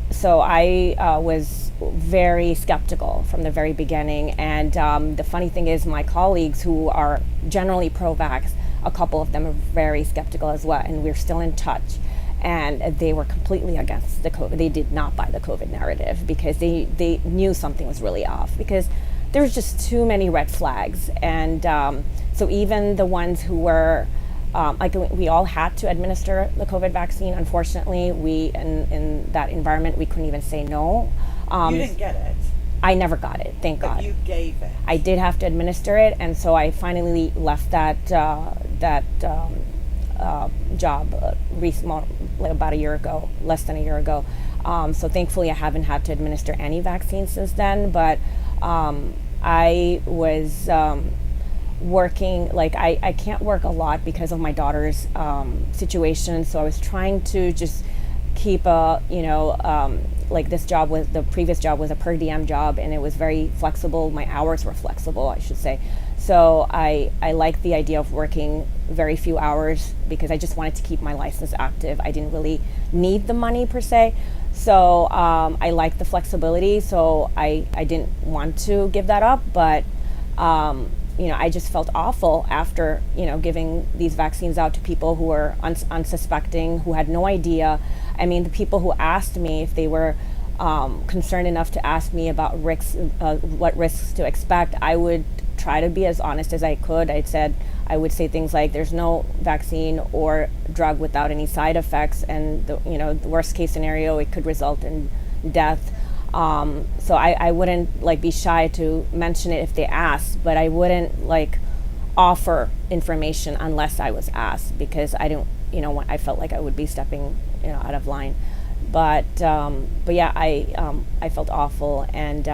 so I was very skeptical from the very beginning. And the funny thing is, my colleagues who are generally pro-vax, a couple of them are very skeptical as well, and we're still in touch. And they were completely against the COVID. They did not buy the COVID narrative because they knew something was really off, because there was just too many red flags. And so even the ones who were, we all had to administer the COVID vaccine. Unfortunately, in that environment, we couldn't even say no. You didn't get it. I never got it, thank God. But you gave it. I did have to administer it, and so I finally left that job about a year ago, less than a year ago. So thankfully I haven't had to administer any vaccine since then, but I was working, I can't work a lot because of my daughter's situation, so I was trying to just keep the previous job was a per diem job, and it was very flexible. My hours were flexible, I should say. So I liked the idea of working very few hours because I just wanted to keep my license active. I didn't really need the money per se. So I liked the flexibility, so I didn't want to give that up. But I just felt awful after, giving these vaccines out to people who were unsuspecting, who had no idea. I mean, the people who asked me if they were concerned enough to ask me about risks, what risks to expect, I would try to be as honest as I could. I would say things like, there's no vaccine or drug without any side effects, and the worst case scenario, it could result in death. So I wouldn't be shy to mention it if they asked, but I wouldn't offer information unless I was asked, because I don't, I felt like I would be stepping, out of line. But yeah, I felt awful, and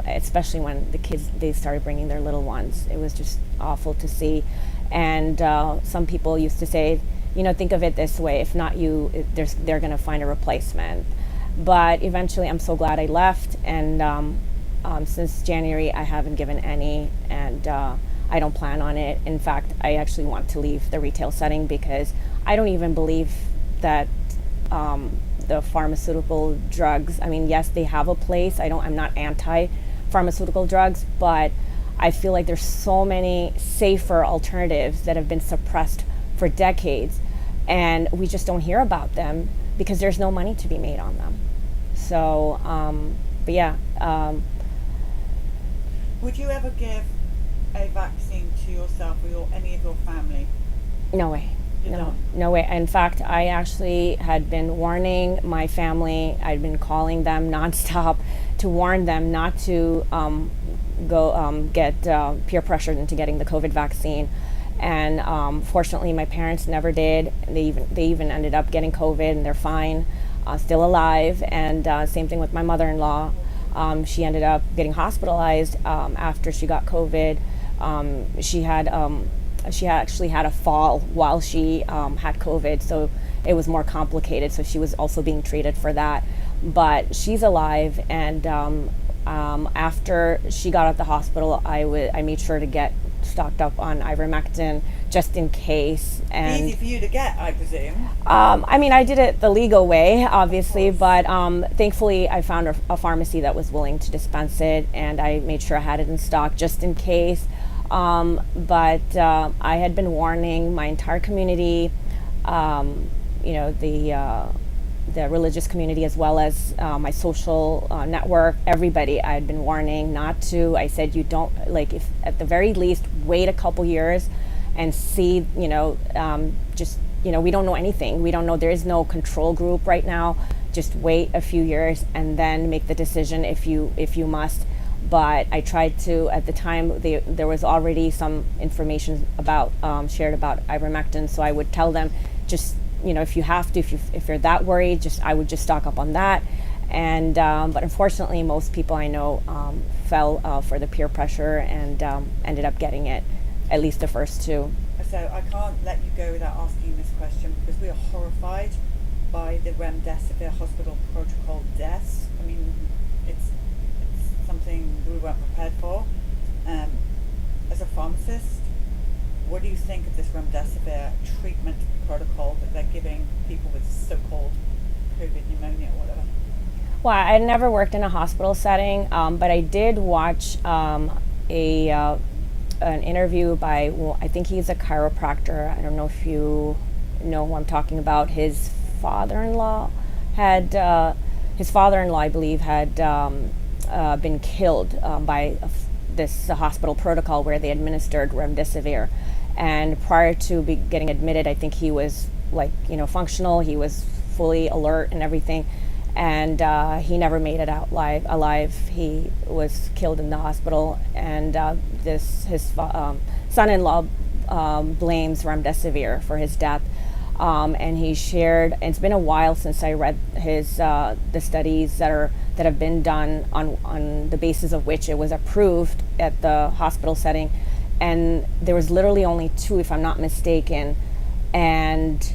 especially when the kids, they started bringing their little ones. It was just awful to see. And some people used to say, think of it this way: if not you, they're going to find a replacement. But eventually, I'm so glad I left, and since January, I haven't given any, and I don't plan on it. In fact, I actually want to leave the retail setting, because I don't even believe that the pharmaceutical drugs, I mean, yes, they have a place. I'm not anti-pharmaceutical drugs, but I feel like there's so many safer alternatives that have been suppressed for decades, and we just don't hear about them because there's no money to be made on them. So, but yeah. Would you ever give a vaccine to yourself or any of your family? No way. You don't? No way. In fact, I actually had been warning my family. I'd been calling them nonstop to warn them not to go get peer pressured into getting the COVID vaccine. And fortunately, my parents never did. They even ended up getting COVID, and they're fine, still alive. And same thing with my mother-in-law. She ended up getting hospitalized after she got COVID. She actually had a fall while she had COVID, so it was more complicated. So she was also being treated for that. But she's alive, and after she got out of the hospital, I made sure to get stocked up on ivermectin just in case. And easy for you to get, I presume. I mean, I did it the legal way, obviously, but thankfully I found a pharmacy that was willing to dispense it, and I made sure I had it in stock just in case. But I had been warning my entire community, the religious community, as well as my social network, everybody. I had been warning not to. I said, you don't, if at the very least, wait a couple years and see, we don't know anything. We don't know, there is no control group right now. Just wait a few years and then make the decision if you must. But I tried to, at the time, there was already some information shared about ivermectin, so I would tell them, just, if you have to, if you're that worried, I would just stock up on that. And but unfortunately, most people I know fell for the peer pressure and ended up getting it, at least the first two. So I can't let you go without asking this question, because we are horrified by the remdesivir hospital protocol deaths. I mean, it's something we weren't prepared for. As a pharmacist, what do you think of this remdesivir treatment protocol that they're giving people with so-called COVID pneumonia or whatever? Well, I never worked in a hospital setting, but I did watch an interview by, I think he's a chiropractor. I don't know if you know who I'm talking about. His father-in-law, I believe, had been killed by this hospital protocol where they administered remdesivir. And prior to getting admitted, I think he was functional. He was fully alert and everything, and he never made it out alive. He was killed in the hospital, and his son-in-law blames remdesivir for his death. And he shared. It's been a while since I read the studies that have been done on the basis of which it was approved at the hospital setting, and there was literally only 2, if I'm not mistaken. And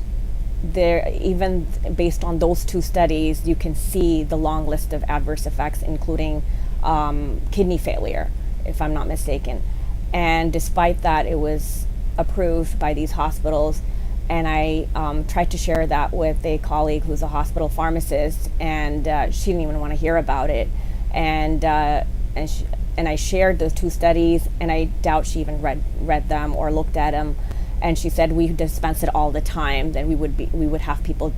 there, even based on those 2 studies, you can see the long list of adverse effects, including kidney failure, if I'm not mistaken. And despite that, it was approved by these hospitals. And I tried to share that with a colleague who's a hospital pharmacist, and she didn't even want to hear about it. And I shared those two studies, and I doubt she even read them or looked at them. And she said we dispense it all the time. Then we would have people,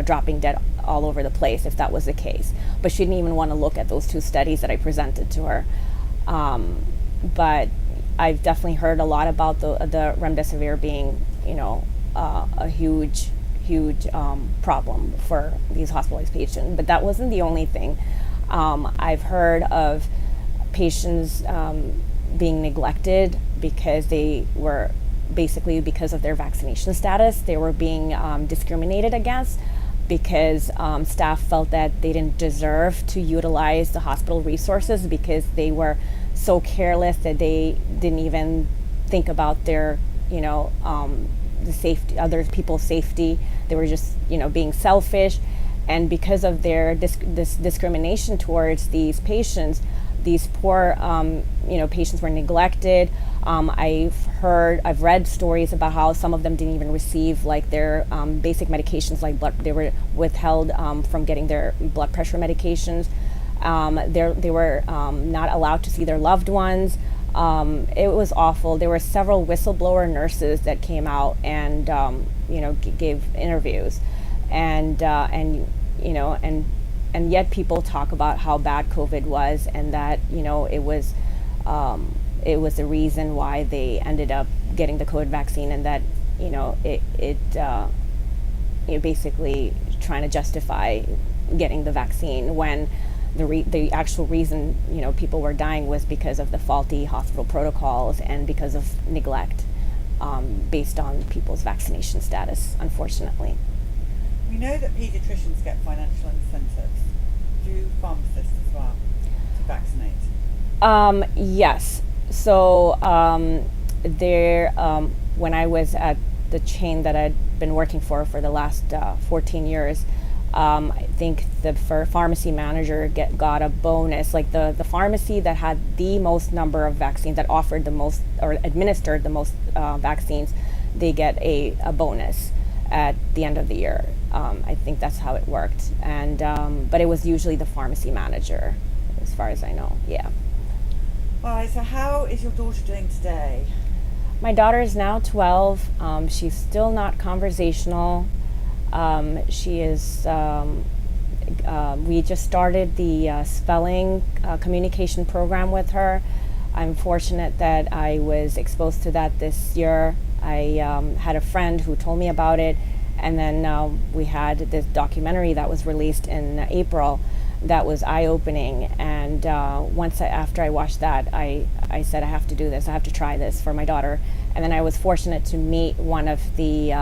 dropping dead all over the place if that was the case. But she didn't even want to look at those two studies that I presented to her. But I've definitely heard a lot about the remdesivir being, a huge problem for these hospitalized patients. But that wasn't the only thing. I've heard of patients being neglected because they were basically because of their vaccination status. They were being discriminated against because staff felt that they didn't deserve to utilize the hospital resources because they were so careless that they didn't even think about their, the safety, other people's safety. They were just, being selfish. And because of their this discrimination towards these patients, these poor, patients were neglected. I've read stories about how some of them didn't even receive like their basic medications, like blood. They were withheld from getting their blood pressure medications. They were not allowed to see their loved ones. It was awful. There were several whistleblower nurses that came out and gave interviews, and yet people talk about how bad COVID was, and that it was the reason why they ended up getting the COVID vaccine, and that it basically trying to justify getting the vaccine when the actual reason people were dying was because of the faulty hospital protocols and because of neglect based on people's vaccination status, unfortunately. We know that paediatricians get financial incentives. Do pharmacists as well to vaccinate? Yes. So when I was at the chain that I'd been working for the last 14 years, I think the pharmacy manager got a bonus. Like the pharmacy that had the most number of vaccines, that offered the most or administered the most vaccines, they get a bonus at the end of the year. I think that's how it worked. And but it was usually the pharmacy manager, as far as I know. Yeah. All right, so how is your daughter doing today? My daughter is now 12. She's still not conversational. She is, we just started the spelling communication program with her. I'm fortunate that I was exposed to that this year. I had a friend who told me about it, and then we had this documentary that was released in April that was eye-opening. And after I watched that, I said, I have to do this. I have to try this for my daughter. And then I was fortunate to meet one of the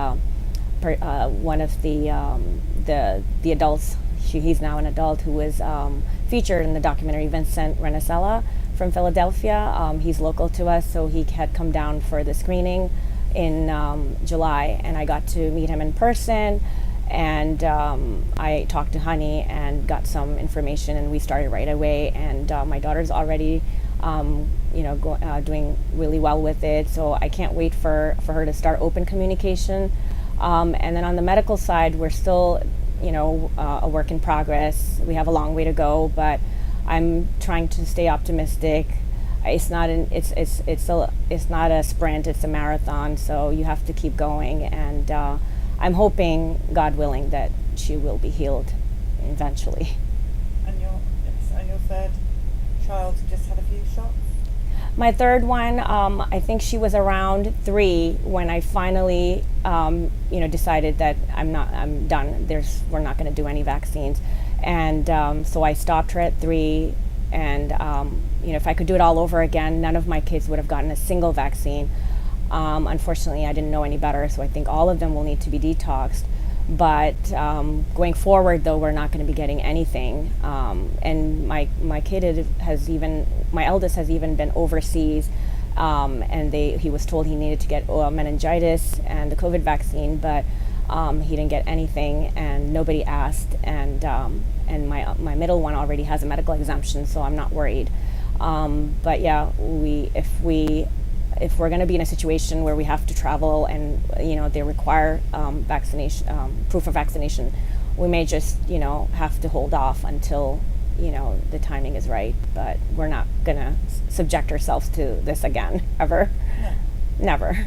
adults. He's now an adult who was featured in the documentary, Vincent Renisella from Philadelphia. He's local to us, so he had come down for the screening in July, and I got to meet him in person. And I talked to Honey and got some information, and we started right away. And my daughter's already, doing really well with it. So I can't wait for her to start open communication. And then on the medical side, we're still, a work in progress. We have a long way to go, but I'm trying to stay optimistic. It's not not a sprint; it's a marathon. So you have to keep going, and I'm hoping, God willing, that she will be healed eventually. And your third child just had a few shots? My third one, I think she was around 3 when I finally, decided that I'm done. We're not going to do any vaccines, and so I stopped her at 3. And if I could do it all over again, none of my kids would have gotten a single vaccine. Unfortunately, I didn't know any better, so I think all of them will need to be detoxed. But going forward, though, we're not going to be getting anything. And my eldest has even been overseas, and he was told he needed to get meningitis and the COVID vaccine, but he didn't get anything, and nobody asked. And my middle one already has a medical exemption, so I'm not worried. But yeah, if we're going to be in a situation where we have to travel and they require vaccination, proof of vaccination, we may just have to hold off until you know, the timing is right. But we're not gonna subject ourselves to this again, ever. No. Never.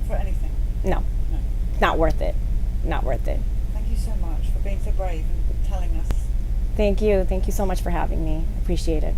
For anything? No. No. Not worth it. Not worth it. Thank you so much for being so brave and telling us. Thank you. Thank you so much for having me. Appreciate it.